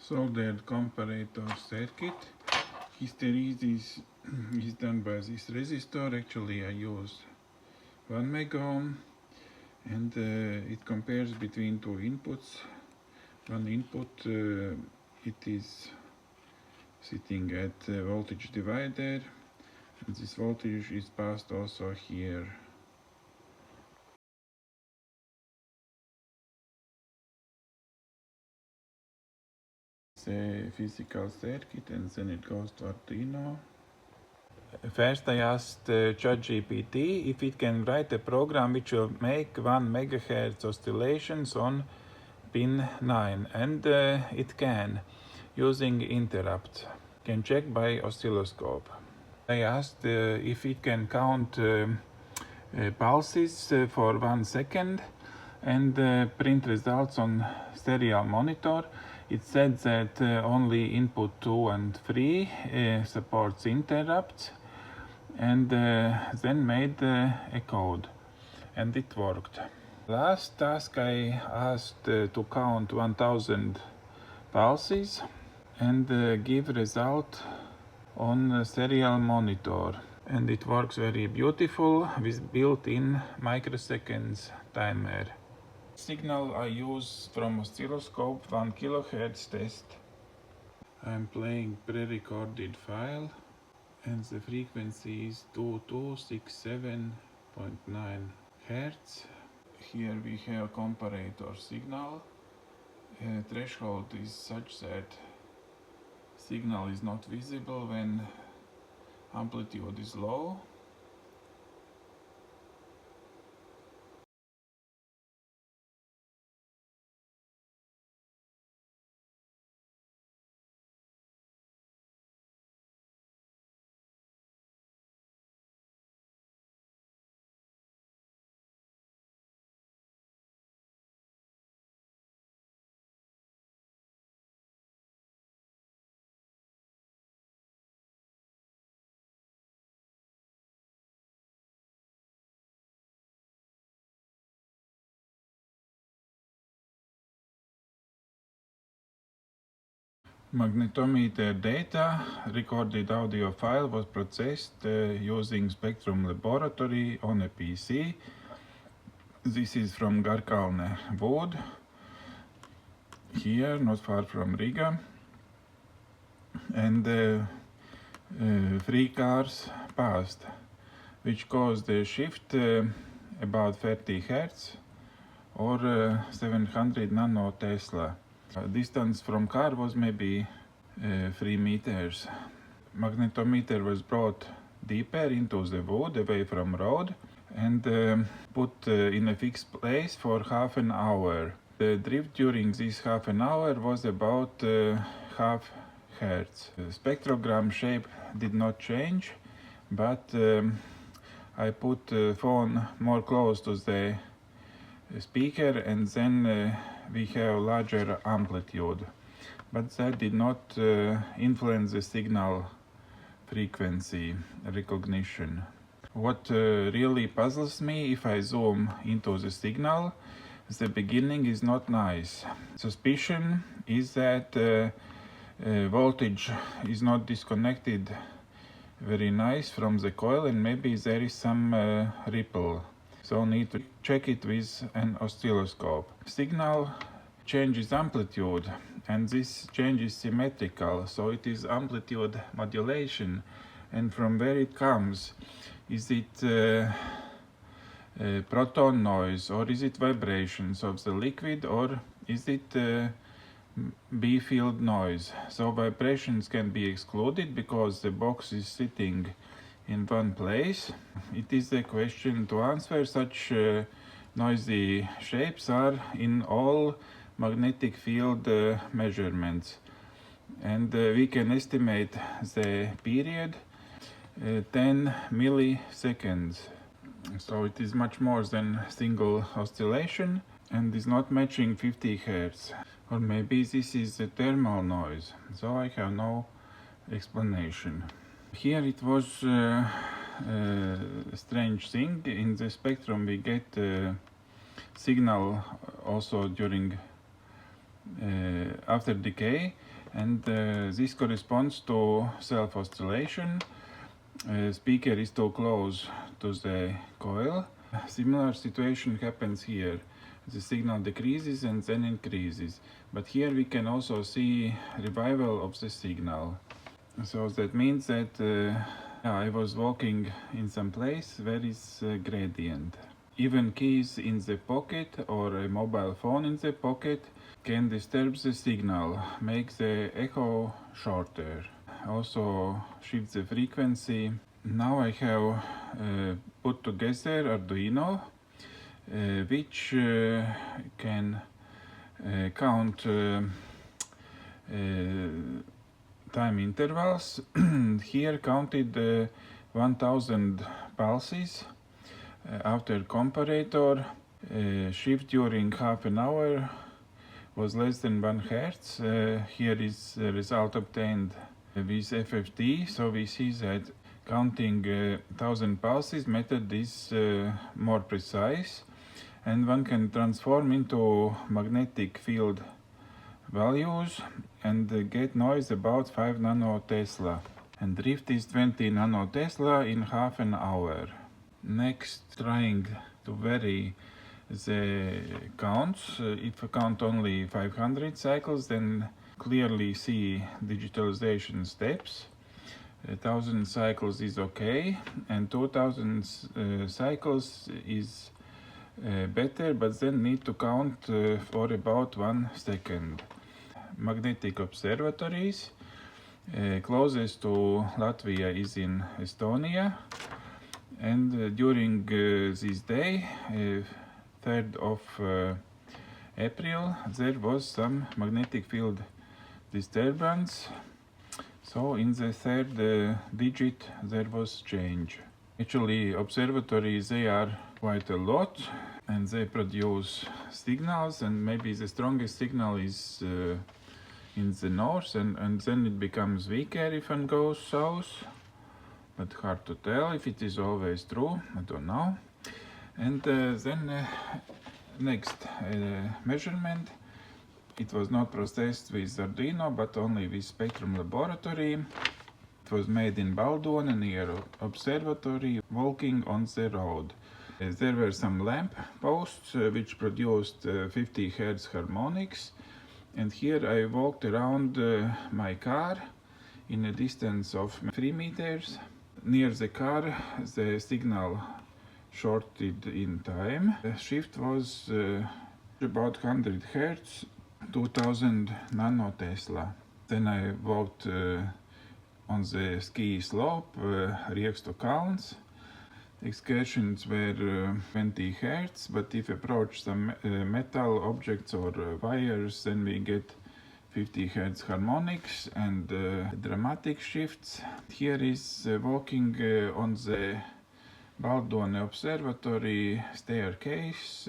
soldered comparator circuit. Hysteresis is done by this resistor. Actually, I use 1 mega ohm, and it compares between two inputs. One input, it is sitting at voltage divider, and this voltage is passed also here. It's a physical circuit, and then it goes to Arduino. First I asked ChatGPT if it can write a program which will make 1 MHz oscillations on pin 9, and it can, using interrupt. Can check by oscilloscope. I asked if it can count pulses for 1 second and print results on serial monitor. It said that only input 2 and 3 supports interrupts, and then made a code, and it worked. Last task I asked to count 1000 pulses and give result on a serial monitor, and it works very beautiful with built-in microseconds timer. Signal I use from oscilloscope 1 kHz test. I'm playing pre-recorded file, and the frequency is 2267.9 Hz. Here we have comparator signal. Threshold is such that signal is not visible when amplitude is low. Magnetometer data, recorded audio file was processed using Spectrum Laboratory on a PC. This is from Garkalne Wood, here, not far from Riga. And 3 cars passed, which caused a shift about 30 Hz or 700 nanotesla. Distance from car was maybe 3 meters. Magnetometer was brought deeper into the wood, away from road, and put in a fixed place for half an hour. The drift during this half an hour was about half Hertz. The spectrogram shape did not change, but I put the phone more close to the speaker, and then we have larger amplitude, but that did not influence the signal frequency recognition. What really puzzles me, if I zoom into the signal, the beginning is not nice. Suspicion is that voltage is not disconnected very nice from the coil, and maybe there is some ripple. So need to check it with an oscilloscope. Signal changes amplitude, and this change is symmetrical, so it is amplitude modulation. And from where it comes, is it proton noise, or is it vibrations of the liquid, or is it B field noise? So vibrations can be excluded because the box is sitting in one place. It is a question to answer. Such noisy shapes are in all magnetic field measurements, and we can estimate the period 10 milliseconds. So it is much more than single oscillation, and is not matching 50 Hz. Or maybe this is the thermal noise, so I have no explanation. Here it was a strange thing. In the spectrum we get signal also during after decay, And this corresponds to self-oscillation. Speaker is too close to the coil. Similar situation happens here. The signal decreases and then increases. But here we can also see revival of the signal. So that means that I was walking in some place where is a gradient. Even keys in the pocket or a mobile phone in the pocket can disturb the signal, make the echo shorter, also shift the frequency. Now I have put together Arduino, which can count time intervals. Here counted 1000 pulses after comparator. Shift during half an hour was less than 1 Hz. Here is the result obtained with FFT, so we see that counting 1000 pulses method is more precise, and one can transform into magnetic field values and get noise about 5 nanotesla, and drift is 20 nanotesla in half an hour. Next, trying to vary the counts. If I count only 500 cycles, then clearly see digitalization steps. 1000 cycles is okay, and 2000 cycles is better, but then need to count for about 1 second. Magnetic observatories. Closest to Latvia is in Estonia, and during this day, 3rd of April, there was some magnetic field disturbance. So in the 3rd digit there was change. Actually, observatories, they are quite a lot, and they produce signals, and maybe the strongest signal is in the north, and then it becomes weaker if one goes south, but hard to tell if it is always true, I don't know. And then next measurement. It was not processed with Arduino, but only with Spectrum Laboratory. It was made in Baldone near observatory, walking on the road. There were some lamp posts which produced 50 Hz harmonics, and here I walked around my car in a distance of 3 meters. Near the car, the signal shorted in time. The shift was about 100 Hz, 2000 nanotesla. Then I walked on the ski slope, Riekstu Kalns. Excursions were 20 Hz, but if approach some metal objects or wires, then we get 50 Hz harmonics and dramatic shifts. Here is walking on the Baldone Observatory staircase.